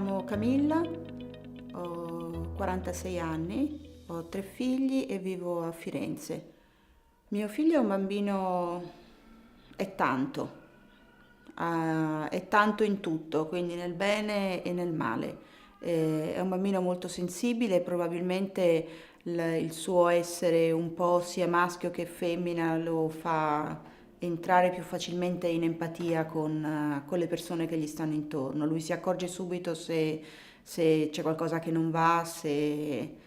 chiamo Camilla, ho 46 anni, ho 3 figli e vivo a Firenze. Mio figlio è un bambino, è tanto, è tanto in tutto, quindi nel bene e nel male. È un bambino molto sensibile e probabilmente il suo essere un po' sia maschio che femmina lo fa entrare più facilmente in empatia con le persone che gli stanno intorno. Lui si accorge subito se c'è qualcosa che non va, se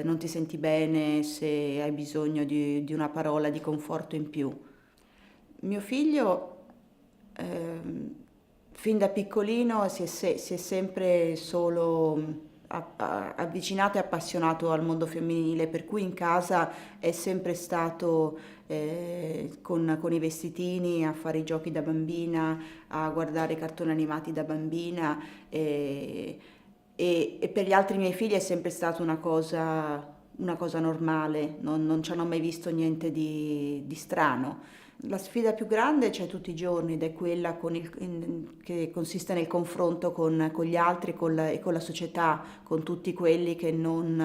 non ti senti bene, se hai bisogno di una parola di conforto in più. Mio figlio, fin da piccolino, si è sempre solo avvicinato e appassionato al mondo femminile, per cui in casa è sempre stato con i vestitini a fare i giochi da bambina, a guardare i cartoni animati da bambina e per gli altri miei figli è sempre stata una cosa normale, non ci hanno mai visto niente di strano. La sfida più grande c'è tutti i giorni ed è quella che consiste nel confronto con gli altri e con la società, con tutti quelli che non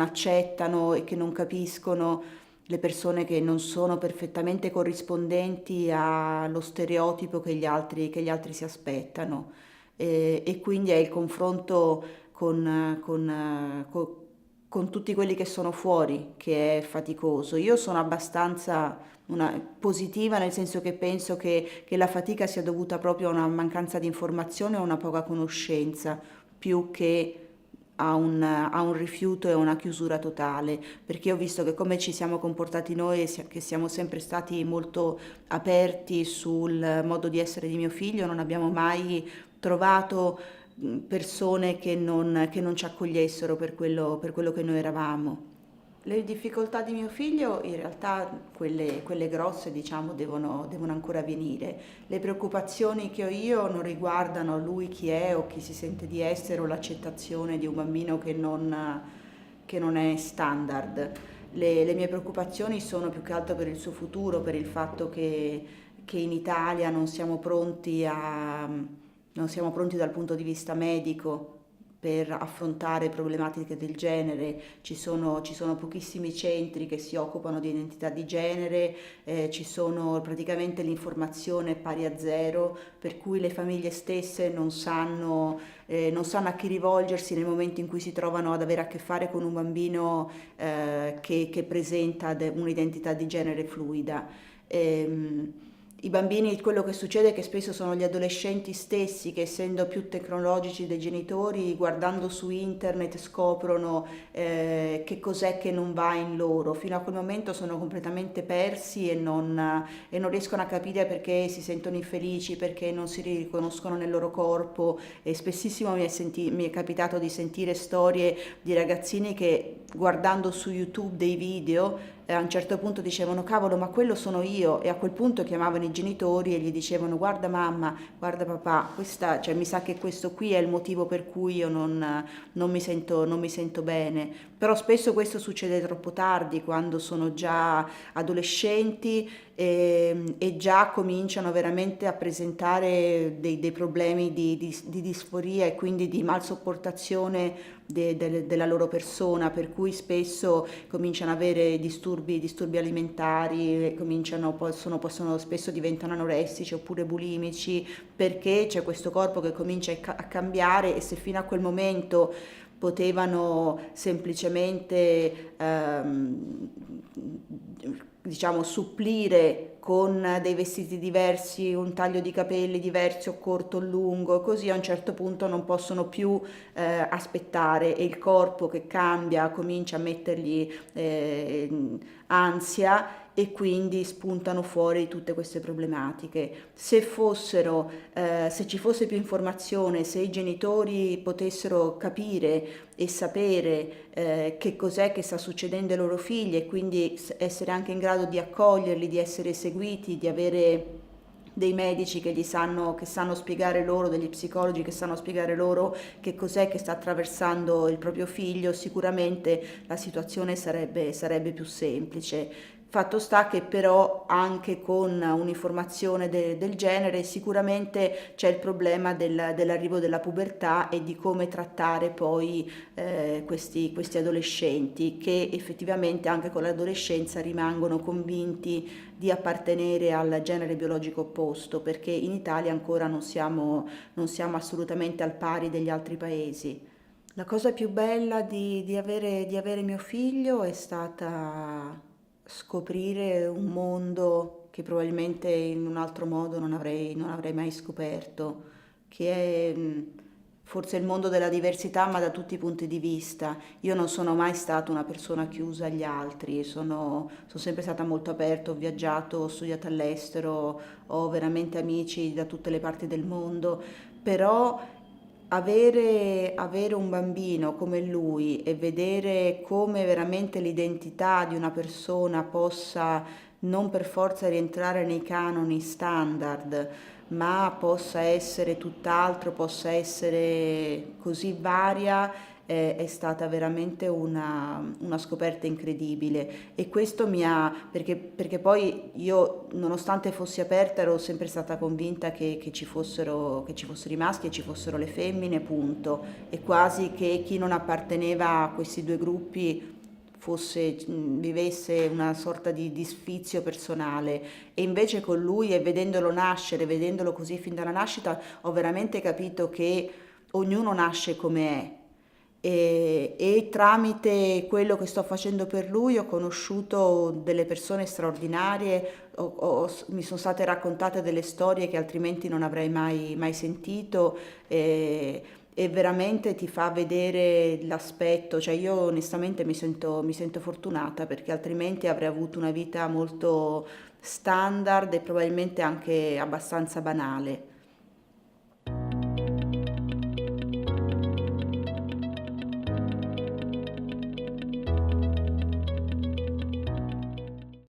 accettano e che non capiscono le persone che non sono perfettamente corrispondenti allo stereotipo che gli altri si aspettano. E quindi è il confronto con tutti quelli che sono fuori che è faticoso. Io sono abbastanza positiva nel senso che penso che la fatica sia dovuta proprio a una mancanza di informazione o a una poca conoscenza, più che a un rifiuto e a una chiusura totale, perché ho visto che come ci siamo comportati noi, che siamo sempre stati molto aperti sul modo di essere di mio figlio, non abbiamo mai trovato persone che non ci accogliessero per quello che noi eravamo. Le difficoltà di mio figlio, in realtà quelle grosse, diciamo, devono ancora venire. Le preoccupazioni che ho io non riguardano lui chi è o chi si sente di essere o l'accettazione di un bambino che non è standard. Le mie preoccupazioni sono più che altro per il suo futuro, per il fatto che in Italia non siamo pronti dal punto di vista medico per affrontare problematiche del genere. Ci sono pochissimi centri che si occupano di identità di genere, ci sono praticamente l'informazione pari a zero, per cui le famiglie stesse non sanno a chi rivolgersi nel momento in cui si trovano ad avere a che fare con un bambino che presenta un'identità di genere fluida. Ehm, I bambini, quello che succede è che spesso sono gli adolescenti stessi che, essendo più tecnologici dei genitori, guardando su internet scoprono che cos'è che non va in loro. Fino a quel momento sono completamente persi e non riescono a capire perché si sentono infelici, perché non si riconoscono nel loro corpo. E spessissimo mi è capitato di sentire storie di ragazzini che, guardando su YouTube dei video, a un certo punto dicevano cavolo, ma quello sono io, e a quel punto chiamavano i genitori e gli dicevano guarda mamma, guarda papà, cioè, mi sa che questo qui è il motivo per cui io non mi sento bene. Però spesso questo succede troppo tardi, quando sono già adolescenti e già cominciano veramente a presentare dei problemi di disforia e quindi di malsopportazione della loro persona, per cui spesso cominciano ad avere disturbi alimentari, possono spesso diventano anoressici oppure bulimici, perché c'è questo corpo che comincia a cambiare, e se fino a quel momento potevano semplicemente diciamo supplire con dei vestiti diversi, un taglio di capelli diversi o corto o lungo, così a un certo punto non possono più aspettare, e il corpo che cambia comincia a mettergli ansia, e quindi spuntano fuori tutte queste problematiche. Se ci fosse più informazione, se i genitori potessero capire e sapere che cos'è che sta succedendo ai loro figli, e quindi essere anche in grado di accoglierli, di essere seguiti, di avere dei medici che sanno spiegare loro, degli psicologi che sanno spiegare loro che cos'è che sta attraversando il proprio figlio, sicuramente la situazione sarebbe più semplice. Fatto sta che però anche con un'informazione del genere sicuramente c'è il problema dell'arrivo della pubertà e di come trattare poi questi adolescenti che effettivamente anche con l'adolescenza rimangono convinti di appartenere al genere biologico opposto, perché in Italia ancora non siamo assolutamente al pari degli altri paesi. La cosa più bella di avere mio figlio è stata scoprire un mondo che probabilmente in un altro modo non avrei mai scoperto, che è forse il mondo della diversità, ma da tutti i punti di vista. Io non sono mai stata una persona chiusa agli altri, sono sempre stata molto aperta, ho viaggiato, ho studiato all'estero, ho veramente amici da tutte le parti del mondo, però avere un bambino come lui e vedere come veramente l'identità di una persona possa non per forza rientrare nei canoni standard, ma possa essere tutt'altro, possa essere così varia, è stata veramente una scoperta incredibile. E questo perché poi io, nonostante fossi aperta, ero sempre stata convinta che ci fossero i maschi e ci fossero le femmine, punto. E quasi che chi non apparteneva a questi due gruppi vivesse una sorta di sfizio personale. E invece con lui, e vedendolo nascere, vedendolo così fin dalla nascita, ho veramente capito che ognuno nasce come è. E tramite quello che sto facendo per lui ho conosciuto delle persone straordinarie, mi sono state raccontate delle storie che altrimenti non avrei mai sentito, e veramente ti fa vedere l'aspetto, cioè io onestamente mi sento fortunata perché altrimenti avrei avuto una vita molto standard e probabilmente anche abbastanza banale.